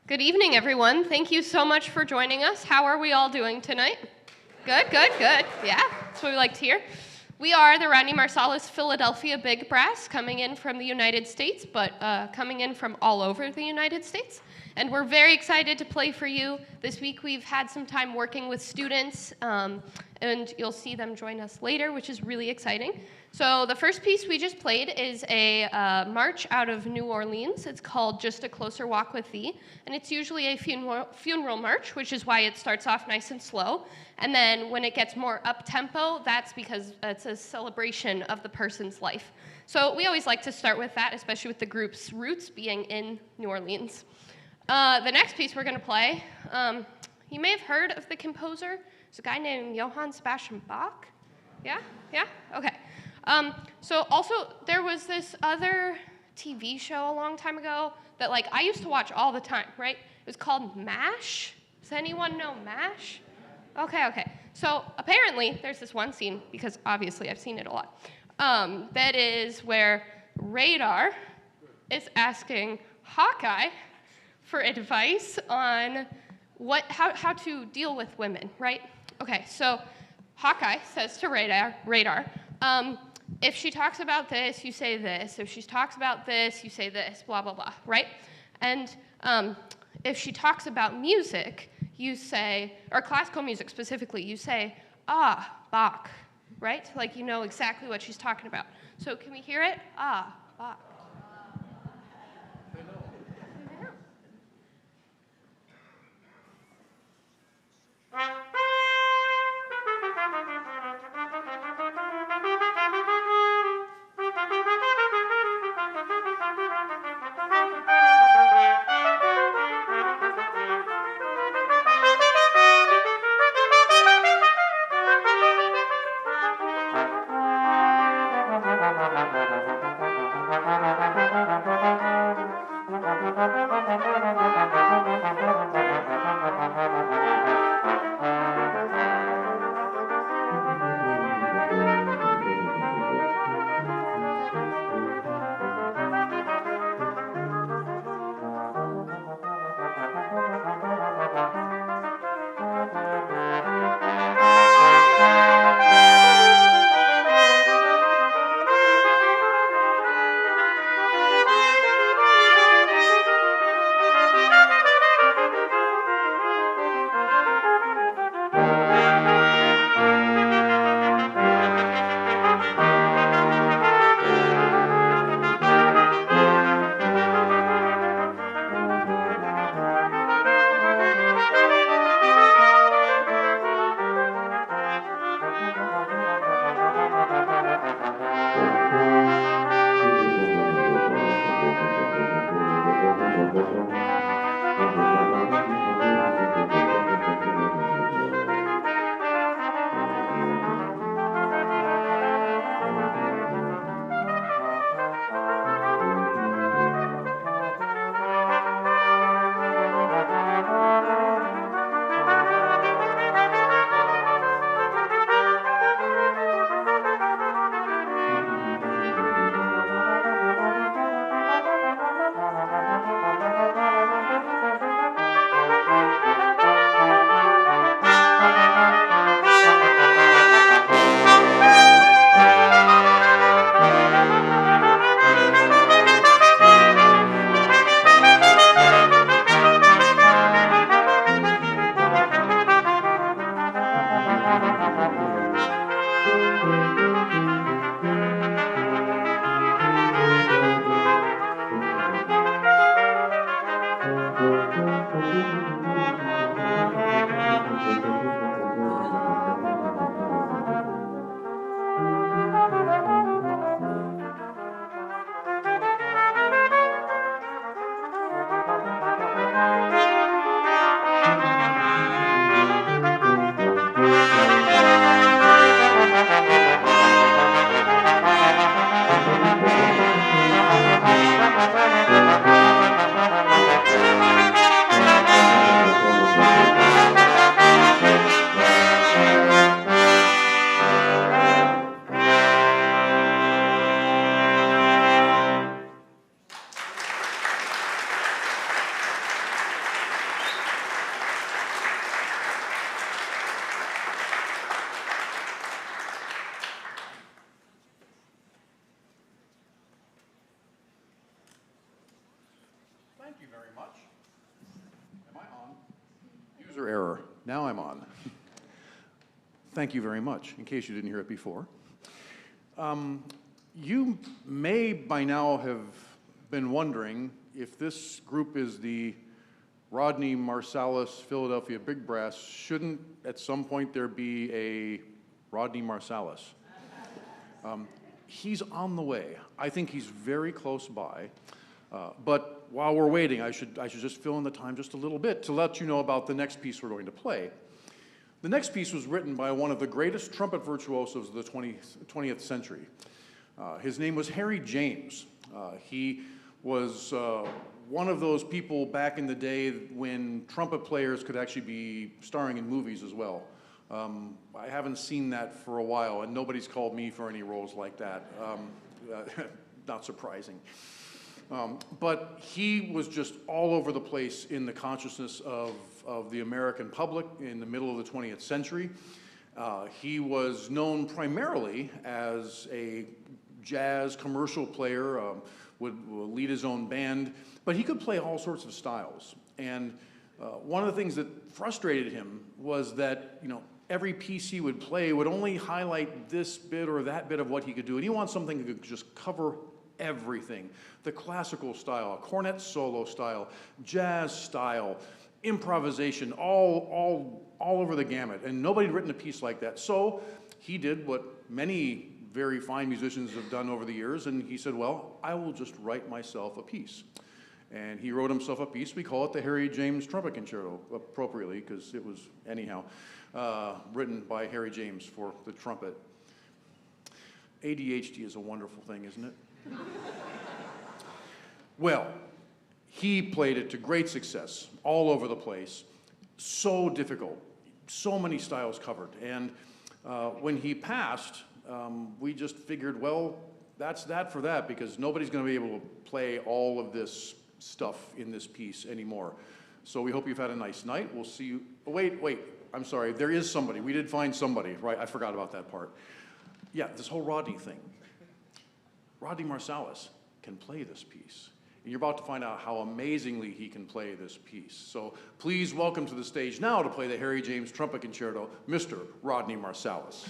Good evening, everyone. Thank you so much for joining us. How are we all doing tonight? Good, good, good. Yeah, that's what we like to hear. We are the Rodney Marsalis Philadelphia Big Brass, coming in from the United States, but coming in from all over the United States. And we're very excited to play for you. This week we've had some time working with students, and you'll see them join us later, which is really exciting. So the first piece we just played is a march out of New Orleans. It's called Just a Closer Walk with Thee, and it's usually a funeral march, which is why it starts off nice and slow. And then when it gets more up-tempo, that's because it's a celebration of the person's life. So we always like to start with that, especially with the group's roots being in New Orleans. The next piece we're going to play, you may have heard of the composer. It's a guy named Johann Sebastian Bach. Yeah? Yeah? Okay. So also, there was this other TV show a long time ago that, like, I used to watch all the time, right? It was called MASH. Does anyone know MASH? Okay. So apparently, there's this one scene, because obviously I've seen it a lot, that is where Radar is asking Hawkeye for advice on how to deal with women, right? Okay, so Hawkeye says to Radar, if she talks about this, you say this. If she talks about this, you say this, blah, blah, blah, right? And if she talks about music, you say, or classical music specifically, you say, Bach, right? Like you know exactly what she's talking about. So can we hear it? Bach. User error. Now I'm on. Thank you very much, in case you didn't hear it before. You may by now have been wondering if this group is the Rodney Marsalis Philadelphia Big Brass. Shouldn't at some point there be a Rodney Marsalis? He's on the way. I think he's very close by. But while we're waiting, I should just fill in the time just a little bit to let you know about the next piece we're going to play. The next piece was written by one of the greatest trumpet virtuosos of the 20th century. His name was Harry James. He was one of those people back in the day when trumpet players could actually be starring in movies as well. I haven't seen that for a while, and nobody's called me for any roles like that. Not surprising. But he was just all over the place in the consciousness of the American public in the middle of the 20th century. He was known primarily as a jazz commercial player, would lead his own band, but he could play all sorts of styles. And one of the things that frustrated him was that, every piece he would play would only highlight this bit or that bit of what he could do. And he wants something that could just cover everything. The classical style, cornet solo style, jazz style, improvisation, all over the gamut. And nobody had written a piece like that. So he did what many very fine musicians have done over the years, and he said, well, I will just write myself a piece. And he wrote himself a piece. We call it the Harry James Trumpet Concerto, appropriately, because it was, anyhow, written by Harry James for the trumpet. ADHD is a wonderful thing, isn't it? Well, he played it to great success all over the place. So difficult, so many styles covered. And when he passed, we just figured, well, that's that for that, because nobody's going to be able to play all of this stuff in this piece anymore. So we hope you've had a nice night. We'll see you. Oh, wait, I'm sorry. There is somebody. We did find somebody, right? I forgot about that part. Yeah, this whole Rodney thing. Rodney Marsalis can play this piece. And you're about to find out how amazingly he can play this piece. So please welcome to the stage now to play the Harry James Trumpet Concerto, Mr. Rodney Marsalis.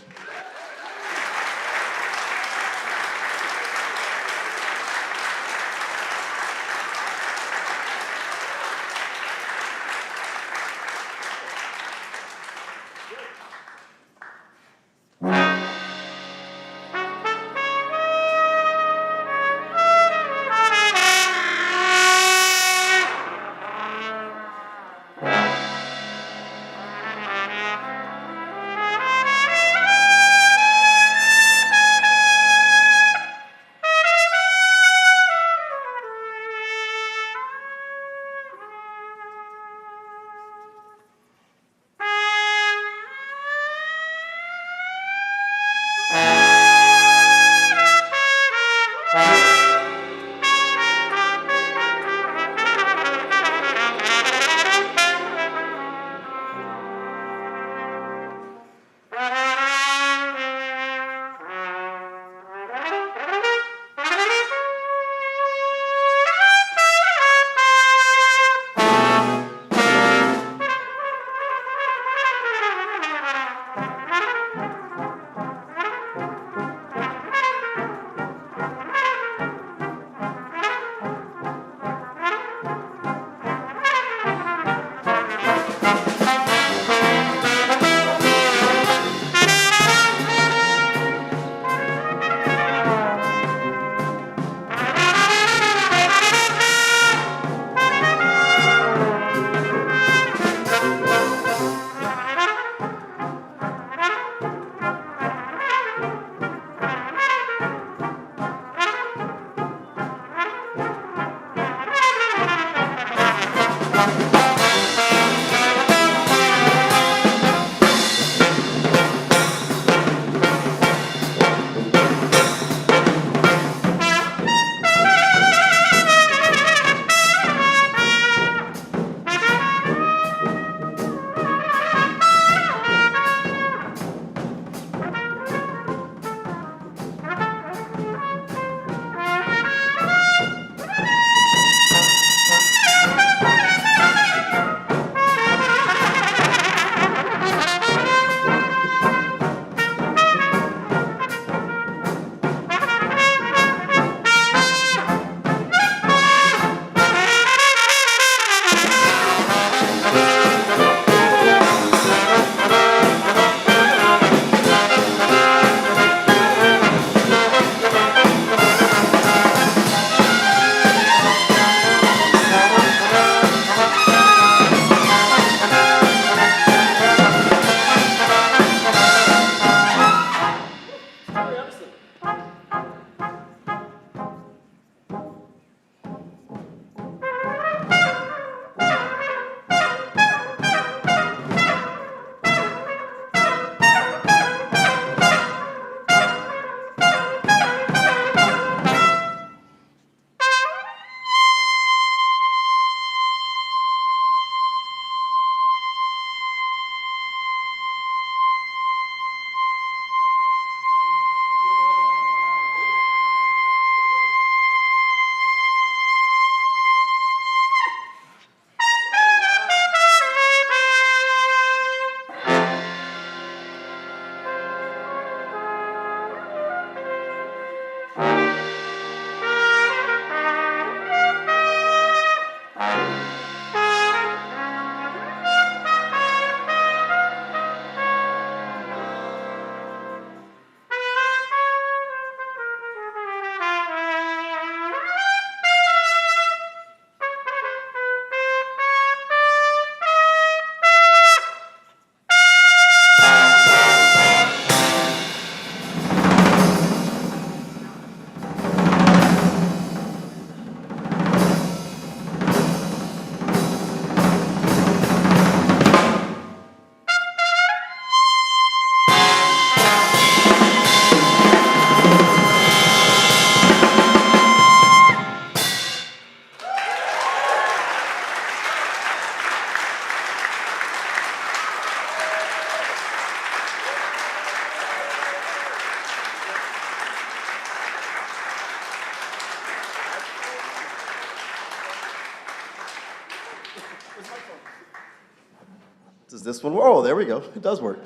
Does this one work? Oh, there we go. It does work.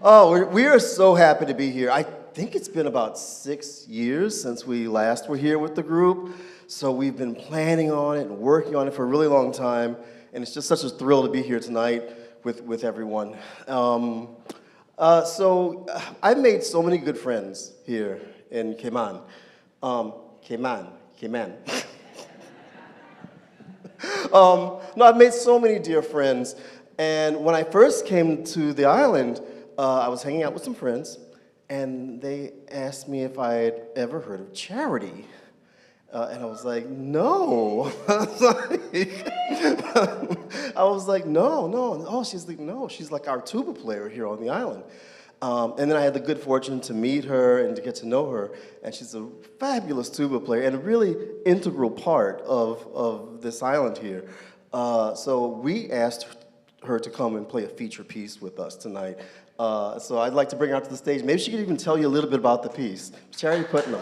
Oh, we are so happy to be here. I think it's been about 6 years since we last were here with the group. So we've been planning on it and working on it for a really long time. And it's just such a thrill to be here tonight with everyone. So I've made so many good friends here in Cayman. Cayman. No, I've made so many dear friends. And when I first came to the island, I was hanging out with some friends, and they asked me if I had ever heard of charity. And I was like, no. I was like, no. Oh, she's like, no. She's like our tuba player here on the island. And then I had the good fortune to meet her and to get to know her. And she's a fabulous tuba player and a really integral part of this island here. So we asked her to come and play a feature piece with us tonight. So I'd like to bring her out to the stage. Maybe she could even tell you a little bit about the piece. Charity Putnam.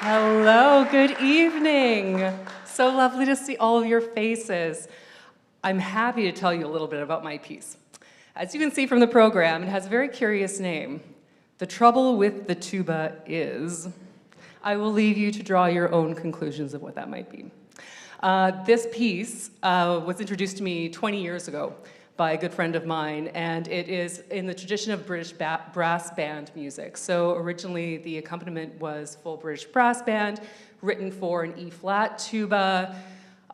Hello, good evening. So lovely to see all of your faces. I'm happy to tell you a little bit about my piece. As you can see from the program, it has a very curious name. The trouble with the tuba is. I will leave you to draw your own conclusions of what that might be. This piece was introduced to me 20 years ago by a good friend of mine, and it is in the tradition of British brass band music. So originally the accompaniment was full British brass band, written for an E-flat tuba.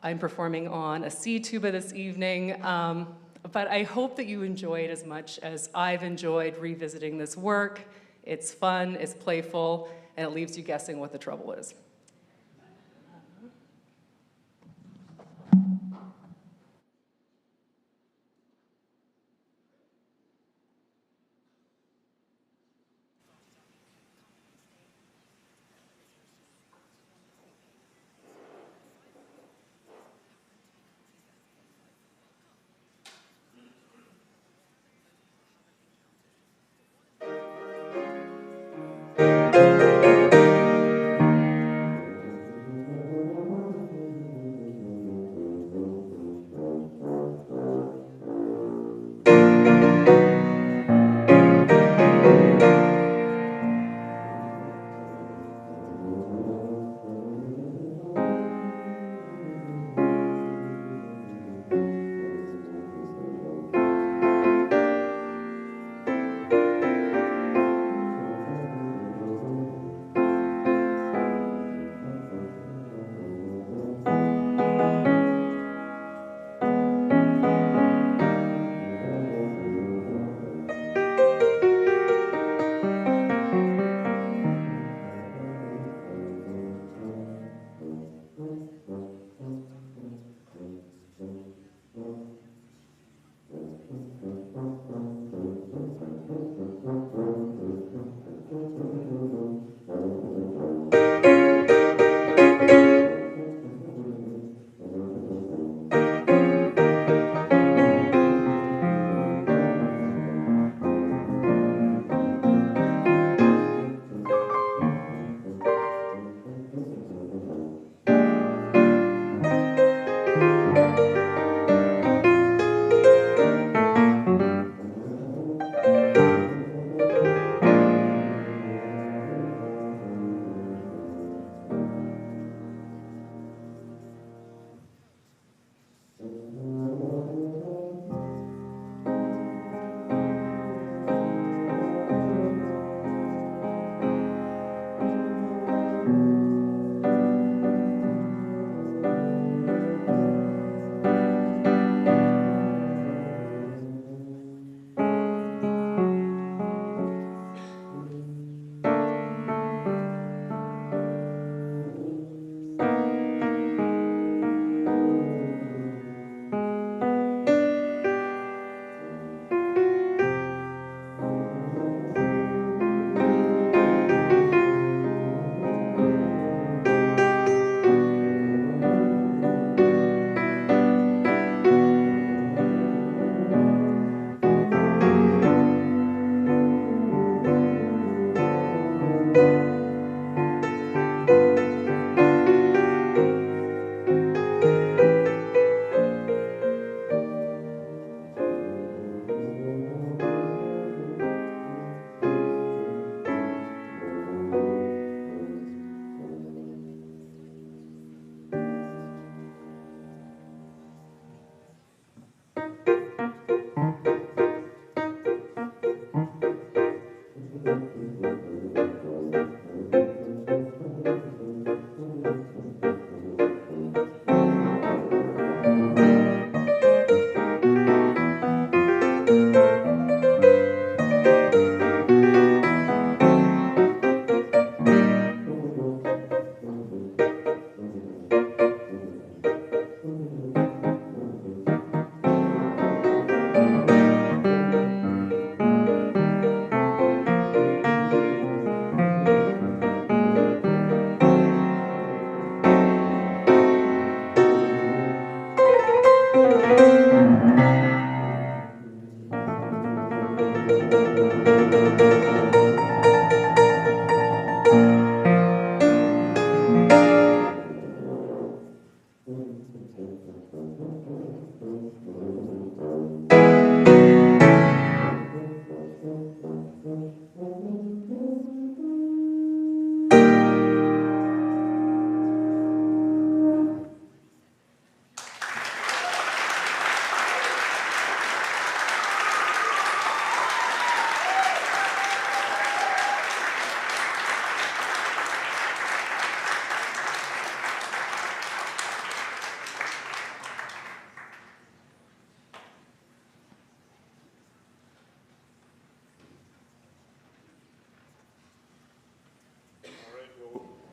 I'm performing on a C tuba this evening, but I hope that you enjoy it as much as I've enjoyed revisiting this work. It's fun, it's playful, and it leaves you guessing what the trouble is.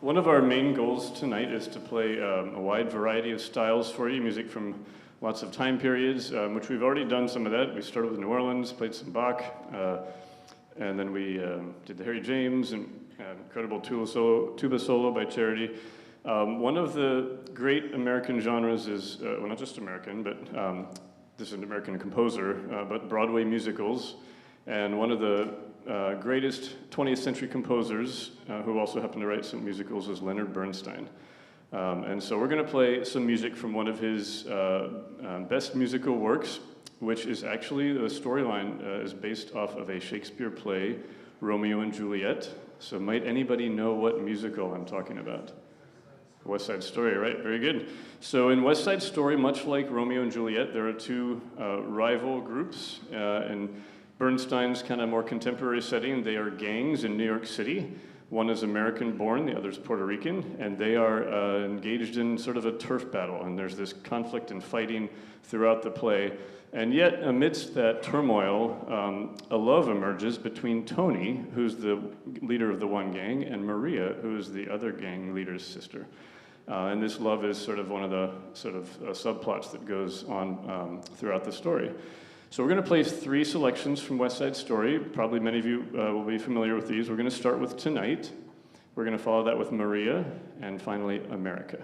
One of our main goals tonight is to play a wide variety of styles for you, music from lots of time periods, which we've already done some of that. We started with New Orleans, played some Bach, and then we did the Harry James and incredible tuba solo by Charity. One of the great American genres is, well, not just American, but this is an American composer, but Broadway musicals. And one of the greatest 20th century composers who also happened to write some musicals is Leonard Bernstein. And so we're going to play some music from one of his best musical works, which is actually, the storyline is based off of a Shakespeare play, Romeo and Juliet. So might anybody know what musical I'm talking about? West Side Story, right? Very good. So in West Side Story, much like Romeo and Juliet, there are two rival groups. In Bernstein's kind of more contemporary setting, they are gangs in New York City. One is American-born, the other is Puerto Rican, and they are engaged in sort of a turf battle, and there's this conflict and fighting throughout the play. And yet, amidst that turmoil, a love emerges between Tony, who's the leader of the one gang, and Maria, who is the other gang leader's sister. And this love is sort of one of the sort of subplots that goes on throughout the story. So we're going to play three selections from West Side Story. Probably many of you will be familiar with these. We're going to start with Tonight. We're going to follow that with Maria, and finally, America.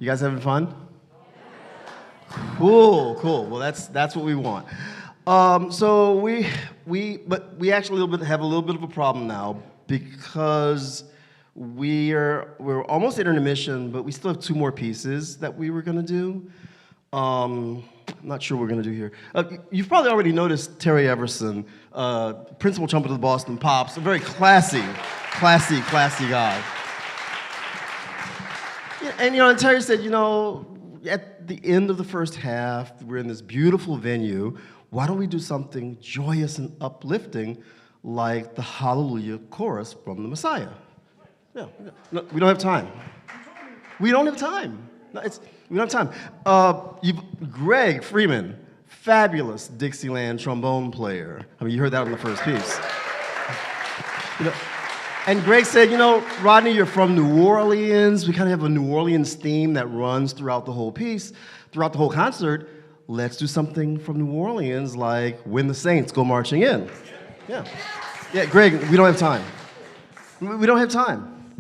You guys having fun? Cool, cool. Well, that's what we want. So we actually have a little bit of a problem now because we're almost at intermission, but we still have 2 more pieces that we were going to do. I'm not sure what we're going to do here. You've probably already noticed Terry Everson, principal trumpet of the Boston Pops, a very classy guy. Yeah, and Terry said, at the end of the first half, we're in this beautiful venue. Why don't we do something joyous and uplifting like the Hallelujah chorus from the Messiah? Yeah, no, we don't have time. We don't have time. No, we don't have time. Greg Freeman, fabulous Dixieland trombone player. I mean, you heard that on the first piece. And Greg said, Rodney, you're from New Orleans. We kind of have a New Orleans theme that runs throughout the whole piece, throughout the whole concert. Let's do something from New Orleans like When the Saints Go Marching In. Yeah. Yeah, Greg, we don't have time. We don't have time.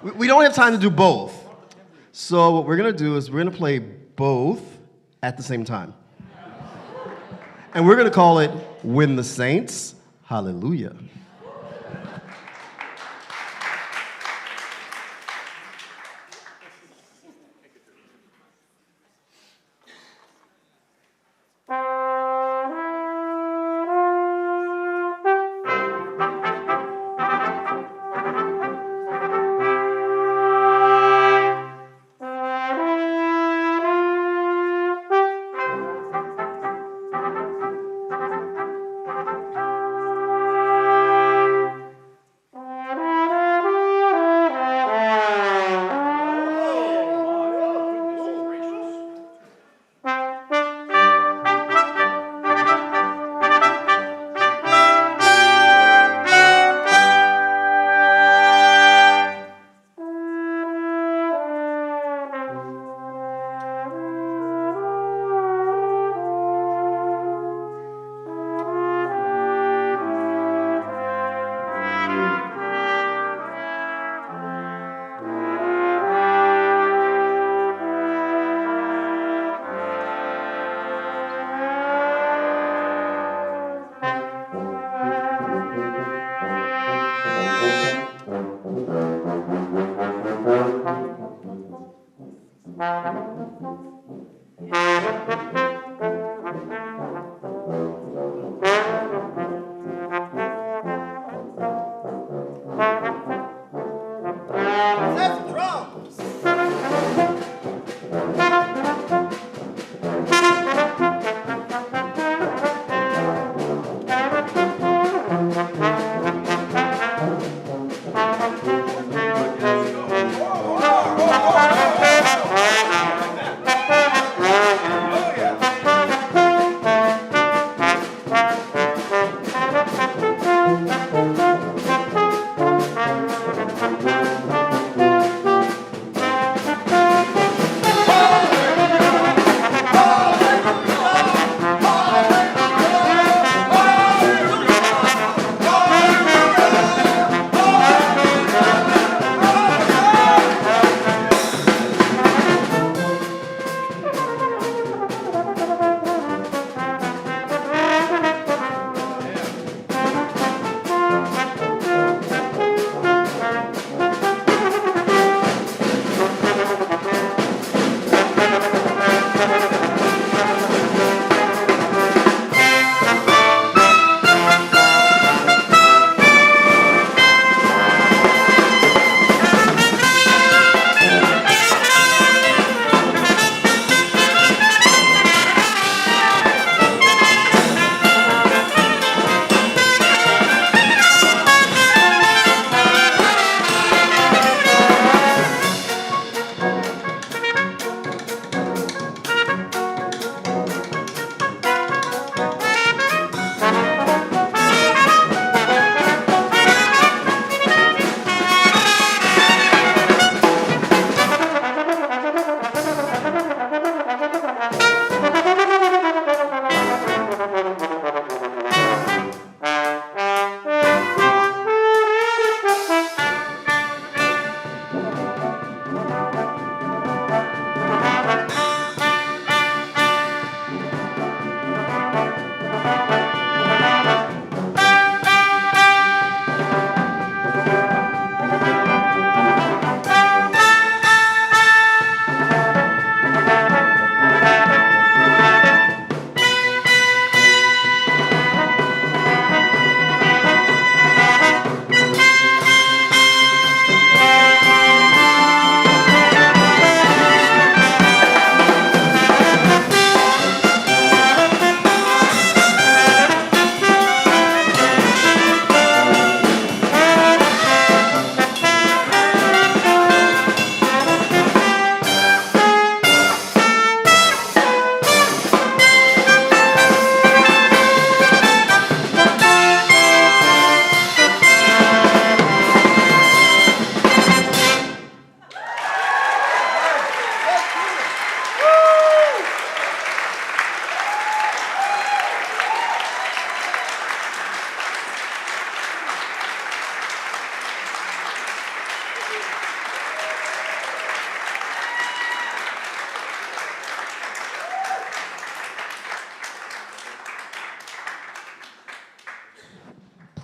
We don't have time to do both. So what we're going to do is we're going to play both at the same time. And we're going to call it When the Saints Hallelujah.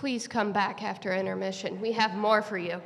please come back after intermission. We have more for you.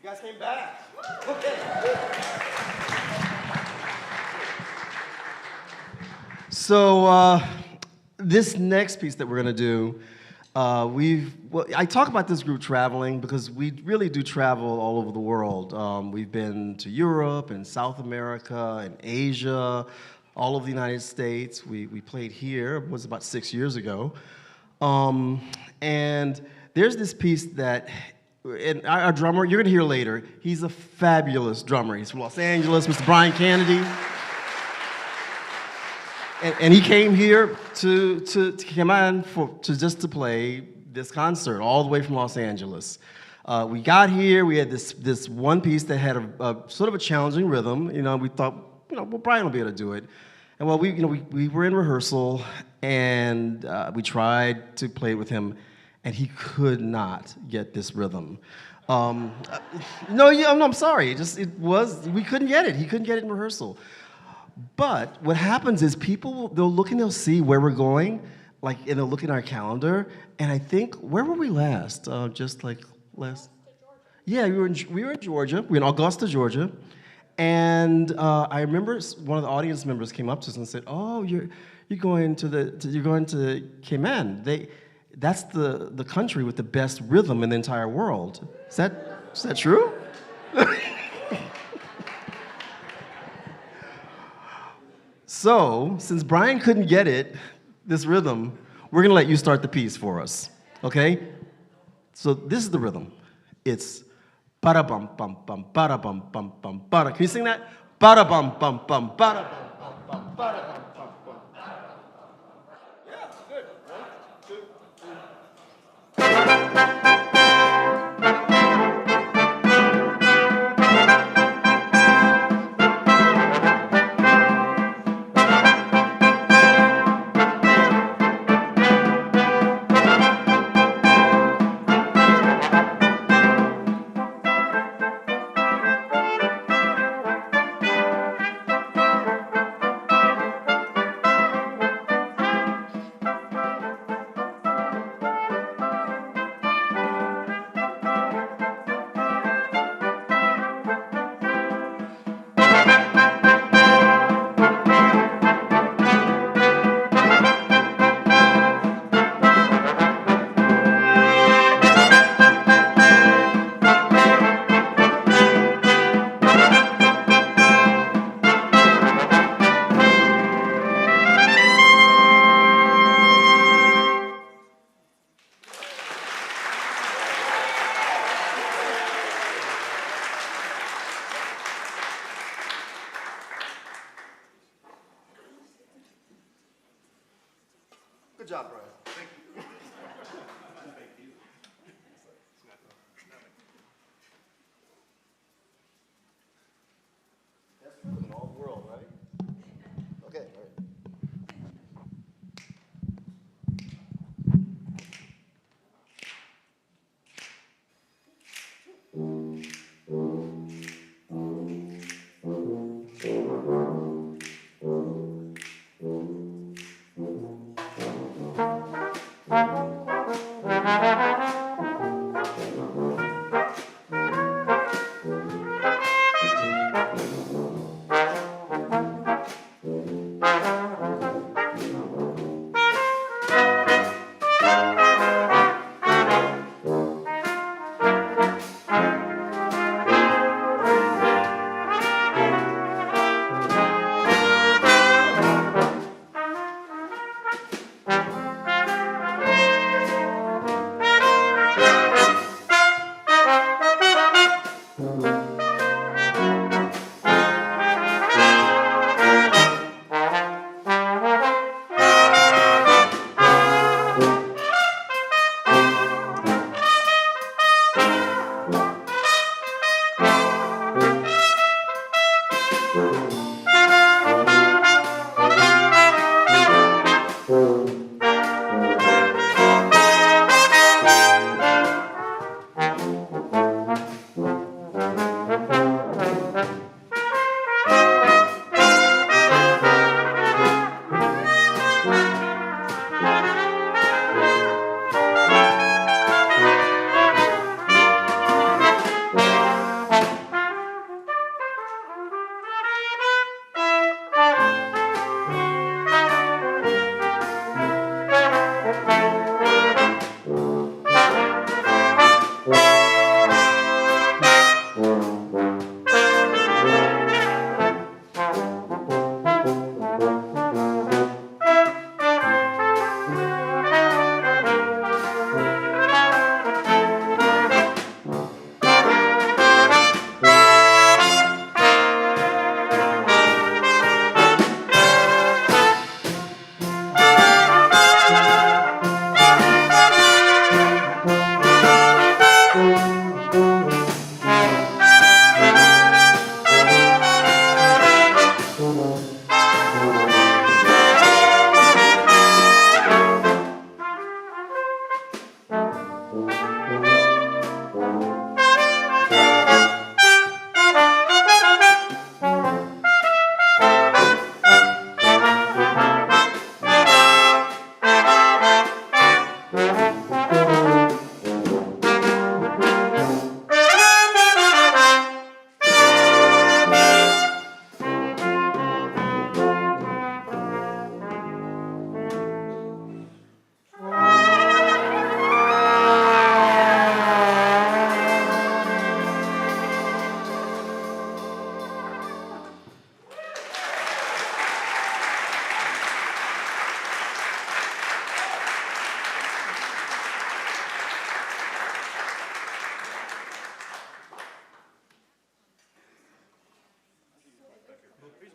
guys came back. Okay. So this next piece that we're going to do, I talk about this group traveling because we really do travel all over the world. We've been to Europe and South America and Asia, all over the United States. We played here, it was about 6 years ago. And there's this piece that, and our drummer, you're gonna hear later, he's a fabulous drummer. He's from Los Angeles, Mr. Brian Kennedy. And he came here to come on just to play this concert all the way from Los Angeles. We got here, we had this one piece that had a sort of a challenging rhythm. You know, we thought, well, Brian will be able to do it. And well, we were in rehearsal and we tried to play with him, and he could not get this rhythm. No, I'm sorry. We couldn't get it. He couldn't get it in rehearsal. But what happens is they'll look and they'll see where we're going, and they'll look at our calendar, and I think, where were we last? Just like last? Yeah, we were in Georgia. We were in Augusta, Georgia. And I remember one of the audience members came up to us and said, "Oh, you're going to Cayman. That's the country with the best rhythm in the entire world." Is that true? So, since Brian couldn't get this rhythm, we're gonna let you start the piece for us, okay? So this is the rhythm. It's bada bum bum bum bada bum bum bum bada. Can you sing that? Bada bum bum bum bada bum bum bum bada bum bum bum. Yeah, good. 1, 2, 3. Good job, Brian. Thank you. That's true in all the world, right? Okay, all right.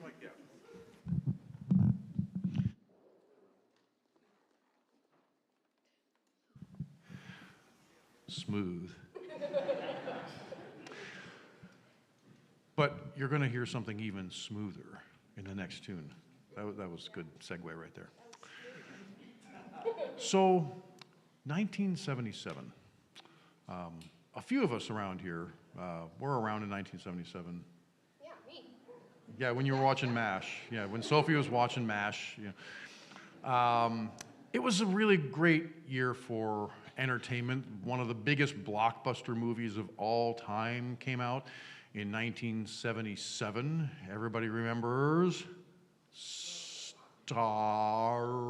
mic, yeah. Smooth. But you're going to hear something even smoother in the next tune. That was a good segue right there. So, 1977. A few of us around here were around in 1977. Yeah, me. Yeah, when you were watching MASH. Yeah, when Sophie was watching MASH. Yeah. It was a really great year for entertainment. One of the biggest blockbuster movies of all time came out in 1977. Everybody remembers Star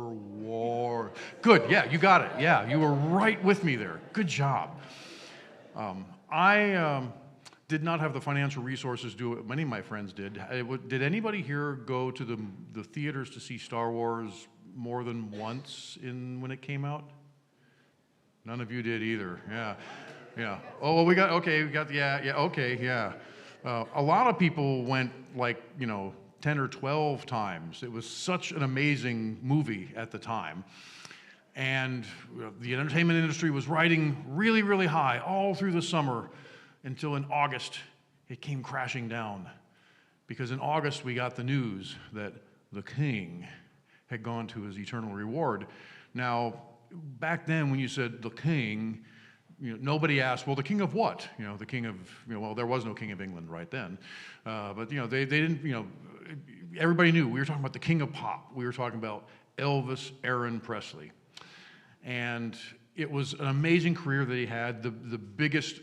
Wars. Good, yeah, you got it. Yeah, you were right with me there. Good job. I did not have the financial resources to do what many of my friends did. Did anybody here go to the theaters to see Star Wars more than once when it came out? None of you did either. Yeah, yeah. Oh, well, we got okay, yeah. A lot of people went 10 or 12 times. It was such an amazing movie at the time. And the entertainment industry was riding really, really high all through the summer until in August it came crashing down. Because in August we got the news that the king had gone to his eternal reward. Now, back then when you said the king, nobody asked, well, the king of what? The king of, well, there was no king of England right then. But they didn't, everybody knew we were talking about the king of pop. We were talking about Elvis Aaron Presley. And it was an amazing career that he had, the biggest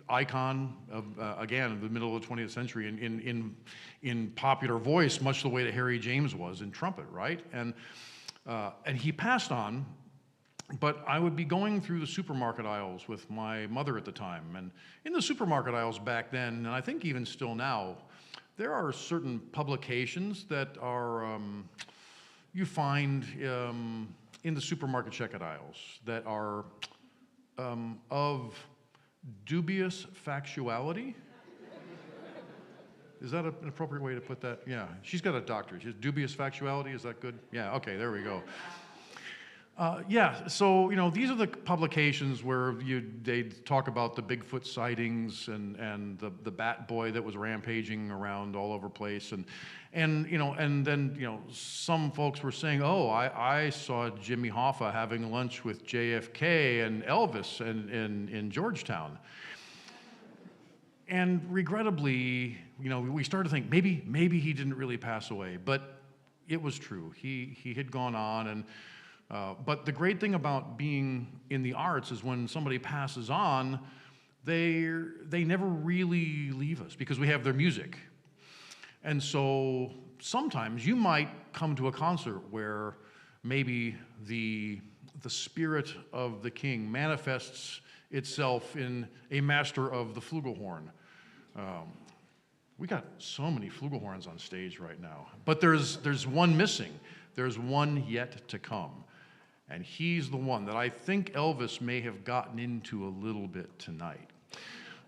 icon of, again, in the middle of the 20th century in popular voice, much the way that Harry James was in trumpet, right? And he passed on, but I would be going through the supermarket aisles with my mother at the time. And in the supermarket aisles back then, and I think even still now, there are certain publications that are, you find in the supermarket checkout aisles that are of dubious factuality. Is that an appropriate way to put that? Yeah, she's got a doctorate. She has dubious factuality, is that good? Yeah, okay, there we go. Yeah, so these are the publications where they talk about the Bigfoot sightings and the bat boy that was rampaging around all over place, and then some folks were saying, oh, I saw Jimmy Hoffa having lunch with JFK and Elvis in Georgetown. And regrettably, we started to think maybe he didn't really pass away, but it was true. He had gone on, and but the great thing about being in the arts is when somebody passes on, they never really leave us because we have their music. And so sometimes you might come to a concert where maybe the spirit of the king manifests itself in a master of the flugelhorn. We got so many flugelhorns on stage right now, but there's one missing. There's one yet to come. And he's the one that I think Elvis may have gotten into a little bit tonight.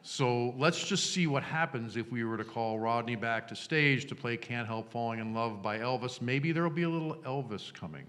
So let's just see what happens if we were to call Rodney back to stage to play Can't Help Falling in Love by Elvis. Maybe there'll be a little Elvis coming.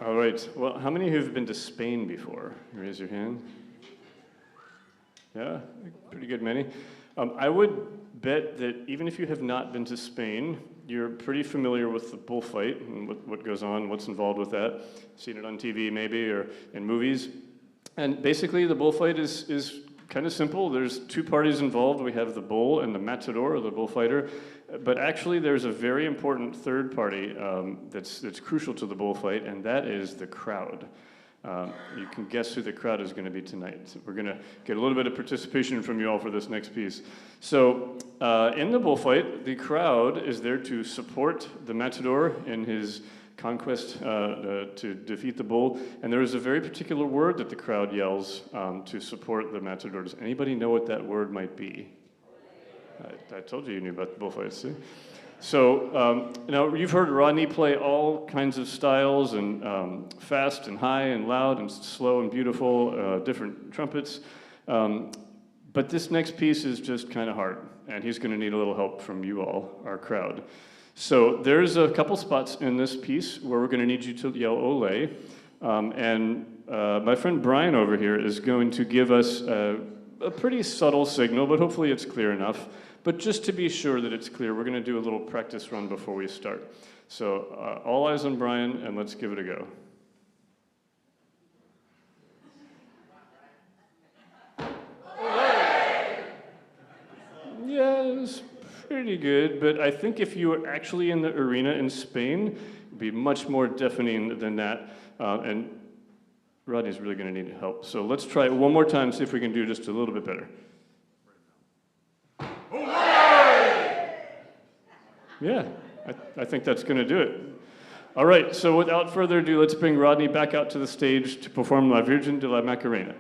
All right. Well, how many of you have been to Spain before? Raise your hand. Yeah, pretty good many. I would bet that even if you have not been to Spain, you're pretty familiar with the bullfight and what goes on, what's involved with that. Seen it on TV maybe or in movies. And basically the bullfight is kind of simple. There's two parties involved. We have the bull and the matador, or the bullfighter. But actually there's a very important third party that's crucial to the bullfight, and that is the crowd. You can guess who the crowd is going to be tonight. So we're going to get a little bit of participation from you all for this next piece. So in the bullfight, the crowd is there to support the matador in his conquest to defeat the bull. And there is a very particular word that the crowd yells to support the matador. Does anybody know what that word might be? I told you knew about the bullfights, see? So now you've heard Rodney play all kinds of styles, and fast and high and loud and slow and beautiful, different trumpets. But this next piece is just kind of hard, and he's going to need a little help from you all, our crowd. So there's a couple spots in this piece where we're going to need you to yell "Ole," and my friend Brian over here is going to give us a pretty subtle signal, but hopefully it's clear enough. But just to be sure that it's clear, we're going to do a little practice run before we start. So all eyes on Brian, and let's give it a go. Yeah, it was pretty good, but I think if you were actually in the arena in Spain, it'd be much more deafening than that. And Rodney's really going to need help. So let's try it one more time, see if we can do just a little bit better. Yeah, I think that's going to do it. All right, so without further ado, let's bring Rodney back out to the stage to perform La Virgen de la Macarena.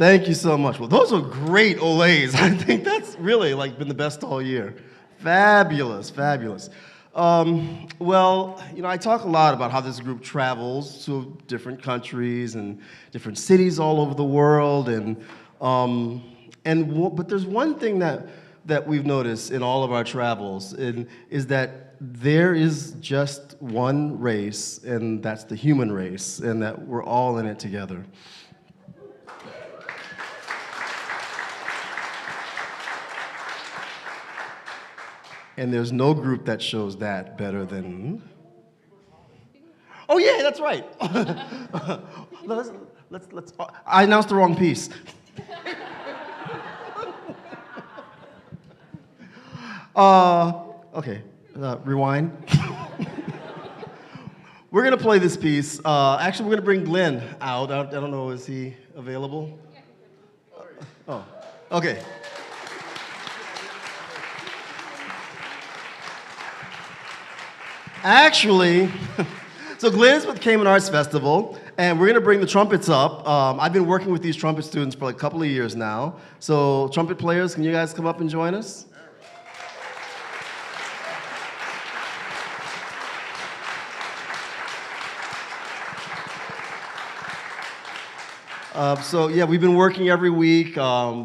Thank you so much. Well, those are great olays. I think that's really like been the best all year. Fabulous, fabulous. Well, I talk a lot about how this group travels to different countries and different cities all over the world, but there's one thing that we've noticed in all of our travels, is that there is just one race, and that's the human race, and that we're all in it together. And there's no group that shows that better than... Oh yeah, that's right. let's, I announced the wrong piece. Okay, rewind. We're gonna play this piece. Actually, we're gonna bring Glenn out. I don't know, is he available? Oh, okay. Actually, so Glenn is with Cayman Arts Festival, and we're gonna bring the trumpets up. I've been working with these trumpet students for like a couple of years now. So trumpet players, can you guys come up and join us? So yeah, we've been working every week.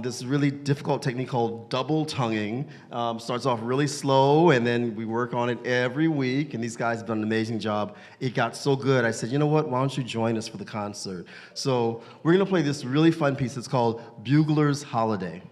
This really difficult technique called double tonguing. Starts off really slow, and then we work on it every week, and these guys have done an amazing job. It got so good, I said, you know what, why don't you join us for the concert? So we're gonna play this really fun piece. It's called Bugler's Holiday.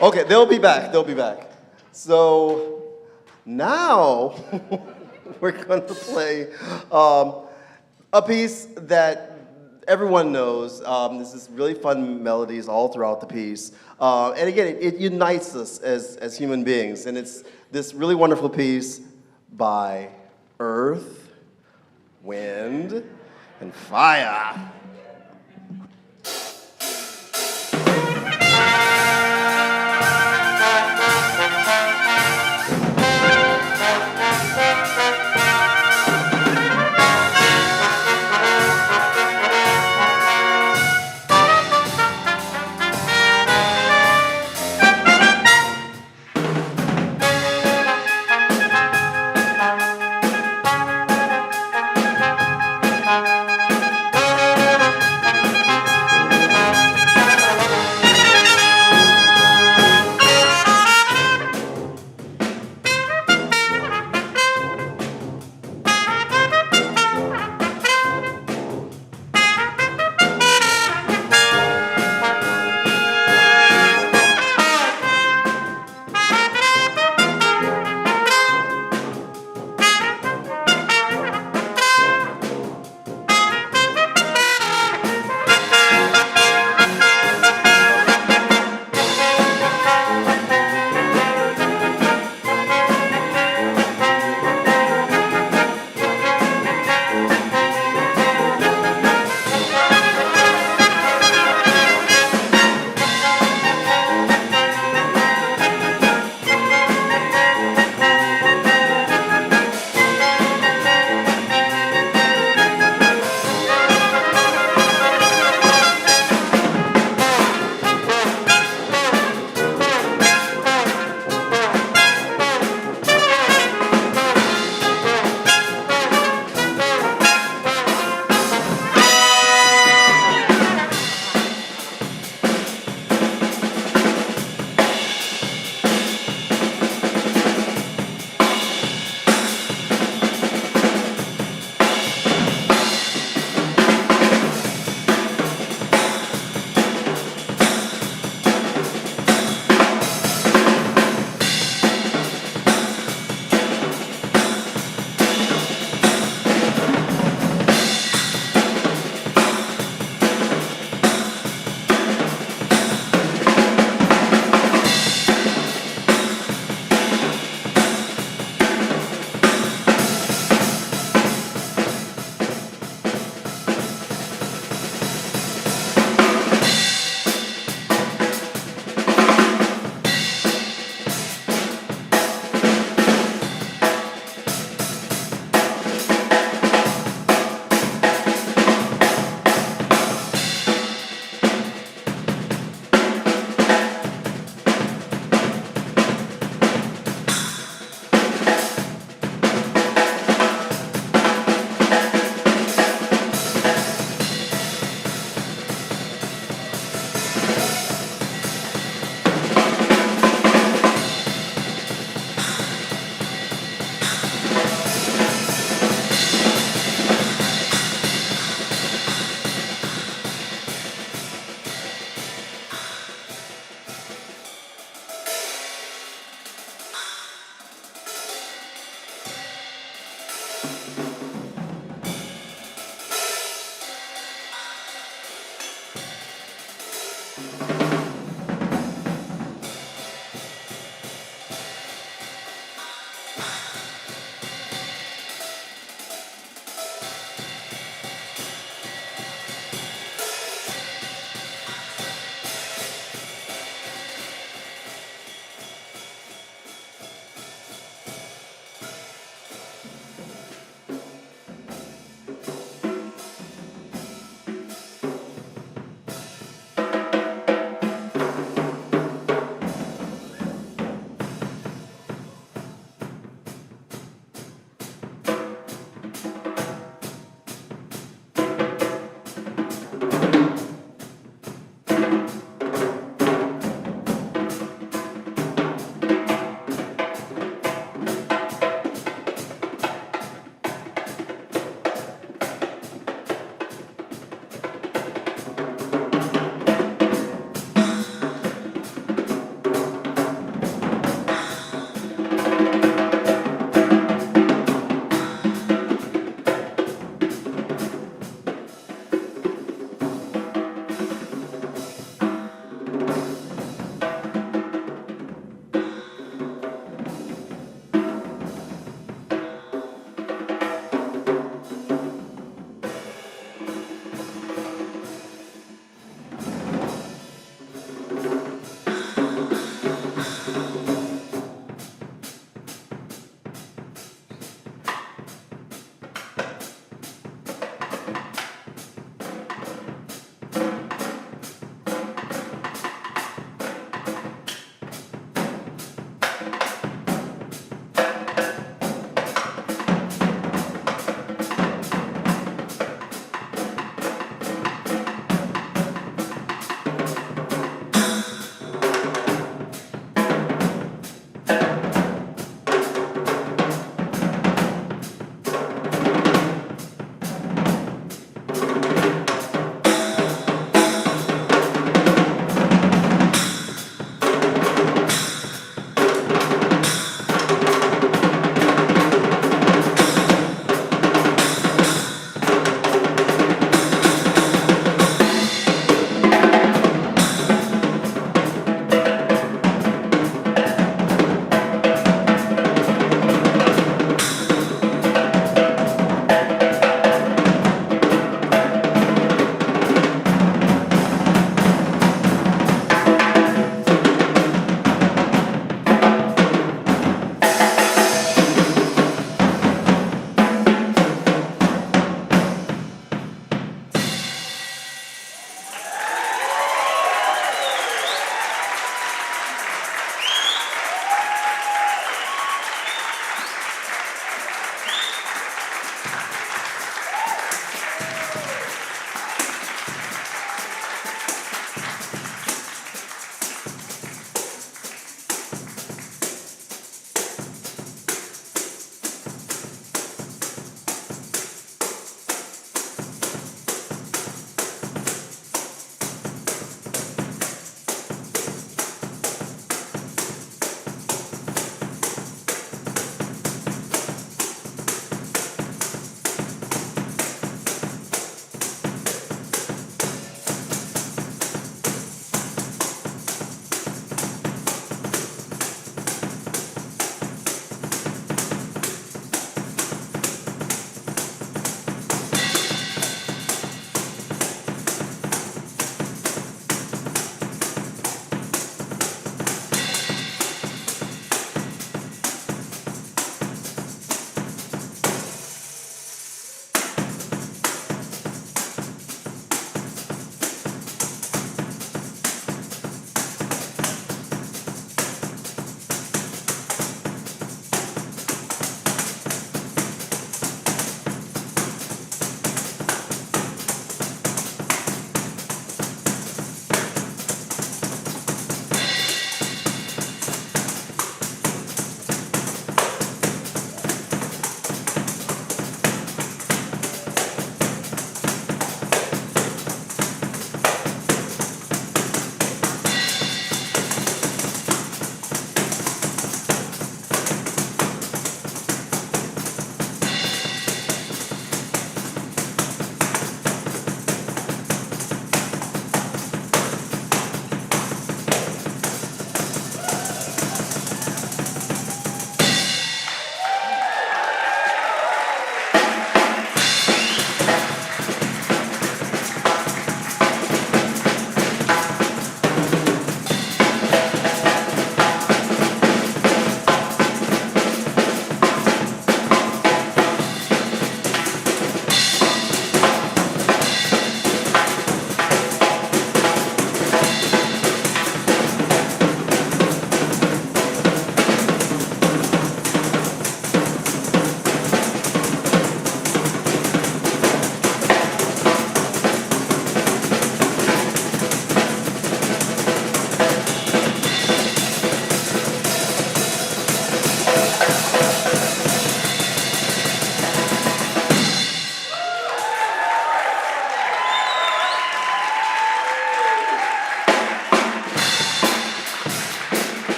Okay, they'll be back. They'll be back. So now we're going to play a piece that everyone knows. This is really fun melodies all throughout the piece. And again, it unites us as human beings. And it's this really wonderful piece by Earth, Wind, and Fire.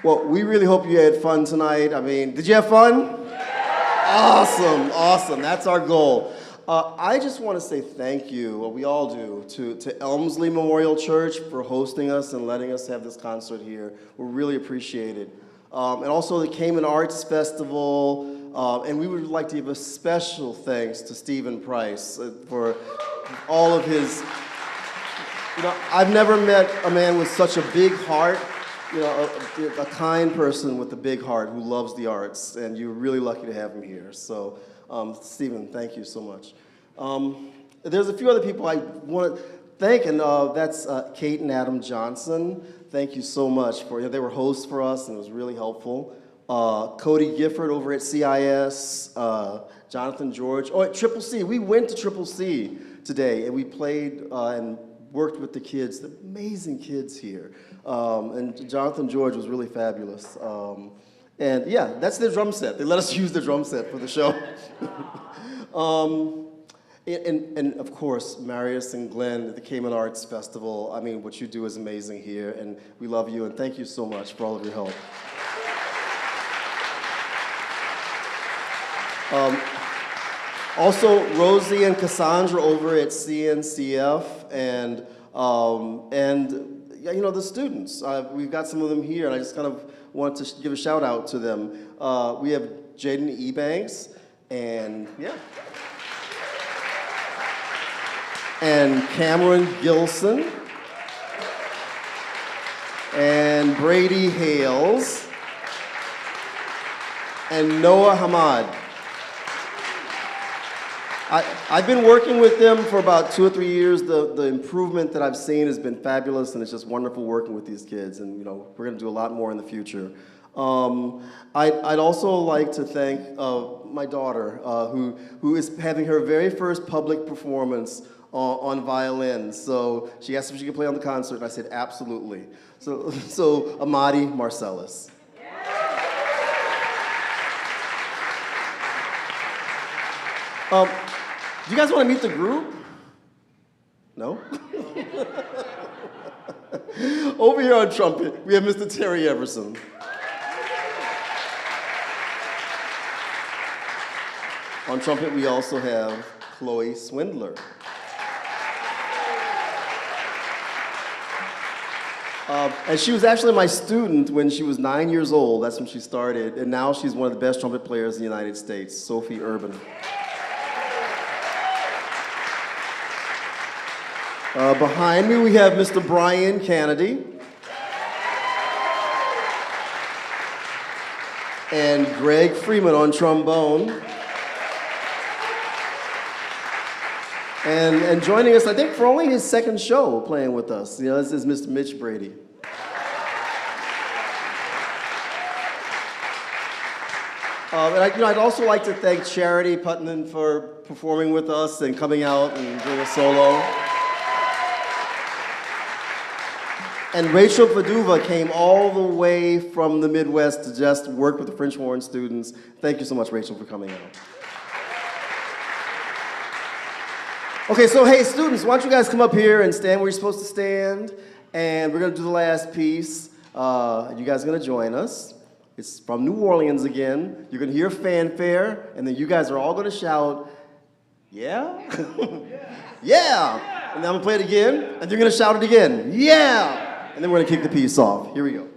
Well, we really hope you had fun tonight. I mean, did you have fun? Awesome, awesome. That's our goal. I just want to say thank you, well, we all do, to Elmsley Memorial Church for hosting us and letting us have this concert here. We really appreciate it. And also the Cayman Arts Festival. And we would like to give a special thanks to Stephen Price for all of his, I've never met a man with such a big heart, a kind person with a big heart who loves the arts, and you're really lucky to have him here. So, Stephen, thank you so much. There's a few other people I want to thank, and that's Kate and Adam Johnson. Thank you so much they were hosts for us, and it was really helpful. Cody Gifford over at CIS, Jonathan George. Oh, at Triple C. We went to Triple C today, and we played and worked with the kids, the amazing kids here. And Jonathan George was really fabulous. And yeah, that's their drum set. They let us use the drum set for the show. And of course, Marius and Glenn at the Cayman Arts Festival. I mean, what you do is amazing here, and we love you, and thank you so much for all of your help. Also, Rosie and Cassandra over at CNCF, and the students. We've got some of them here, and I just kind of want to give a shout out to them. We have Jaden Ebanks, and Cameron Gilson, and Brady Hales, and Noah Hamad. I've been working with them for about 2 or 3 years. The improvement that I've seen has been fabulous, and it's just wonderful working with these kids. And we're going to do a lot more in the future. I'd also like to thank my daughter, who is having her very first public performance on violin. So she asked if she could play on the concert, and I said absolutely. So Rodney Marsalis. Do you guys want to meet the group? No? Over here on trumpet, we have Mr. Terry Everson. On trumpet, we also have Chloe Swindler. And she was actually my student when she was 9 years old. That's when she started. And now she's one of the best trumpet players in the United States, Sophie Urban. Behind me, we have Mr. Brian Kennedy. And Greg Freeman on trombone. And joining us, I think, for only his second show playing with us. This is Mr. Mitch Brady. I'd also like to thank Charity Putnam for performing with us and coming out and doing a solo. And Rachel Paduva came all the way from the Midwest to just work with the French horn students. Thank you so much, Rachel, for coming out. Okay, so hey, students, why don't you guys come up here and stand where you're supposed to stand, and we're going to do the last piece. You guys are going to join us. It's from New Orleans again. You're going to hear fanfare, and then you guys are all going to shout, yeah? Yeah! And then I'm going to play it again, and you're going to shout it again, yeah! And then we're going to kick the piece off. Here we go.